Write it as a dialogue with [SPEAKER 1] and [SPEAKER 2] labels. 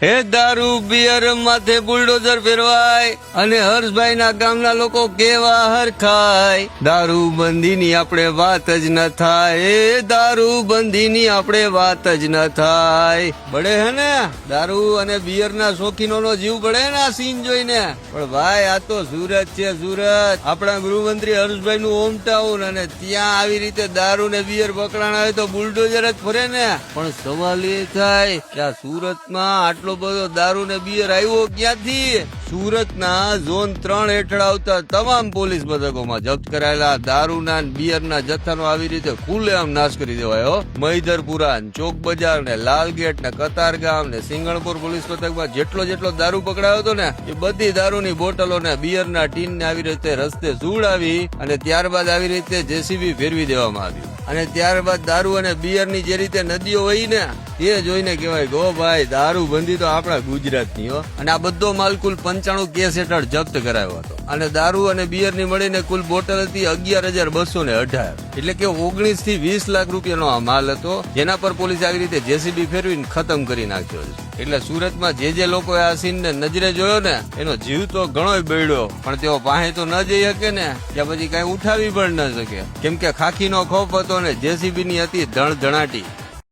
[SPEAKER 1] હે દારૂ બિયર માથે બુલડોઝર ફેરવાય અને હર્ષભાઈ ના ગામના લોકો કેવા હરખાય. દારૂ બંધી ની આપણે વાત જ ન થાય, એ દારૂ બંધી ની આપણે વાત જ ન થાય. બળે હે ને દારૂ અને બિયર ના શોખીનો નો જીવ બળે ને આ સીન જોઈને. પણ ભાઈ આ તો સુરત છે, સુરત આપણા ગૃહમંત્રી હર્ષભાઈ નું હોમ ટાઉન, અને ત્યાં આવી રીતે દારૂ ને બિયર પકડાણા હોય તો બુલડોઝર જ ફરે ને. પણ સવાલ એ થાય કે આ સુરતમાં આટલો બધો દારૂ ને બિયર આવ્યો ક્યાંથી? સુરતના ઝોન 3 હેઠળ આવતા તમામ પોલીસ મથકોમાં જપ્ત કરાયેલા દારૂના બિયરના જથ્થાનો આવી રીતે ખુલ્લેઆમ નાશ કરી દેવાયો. મહિધરપુરા, ચોક બજાર ને લાલગેટ ને કતારગામ ને સિંગણપુર પોલીસ મથકમાં જેટલો દારૂ પકડાયો હતો ને એ બધી દારૂની બોટલો ને બિયરના ટીન ને આવી રીતે રસ્તે સુડાવી અને ત્યારબાદ આવી રીતે જેસીબી ફેરવી દેવામાં આવ્યું. અને ત્યારબાદ દારૂ અને બિયરની જે રીતે નદીઓ વહી ને એ જોઈને કહેવાય કે ઓ ભાઈ દારૂ બંધી તો આપણા ગુજરાતની હો. અને આ બધો માલ કુલ 95 કેસ હેઠળ જપ્ત કરાયો હતો. અને દારૂ અને બિયરની મળીને કુલ બોટલ હતી 11,218, એટલે કે 19 થી 20 લાખ રૂપિયાનો આ માલ હતો, જેના પર પોલીસ આવી રીતે જેસીબી ફેરવીને ખતમ કરી નાખ્યો છે. એટલે સુરતમાં જે લોકોએ આ સીનને નજરે જોયો ને એનો જીવ તો ઘણોય બળ્યો, પણ તેઓ પાસે તો ન જઈ શકે ને, ત્યાં પછી કઈ ઉઠાવી પણ ન શકે, કેમ કે ખાખીનો ખોફ હતો ને જેસીબી ની હતી ધણધણાટી.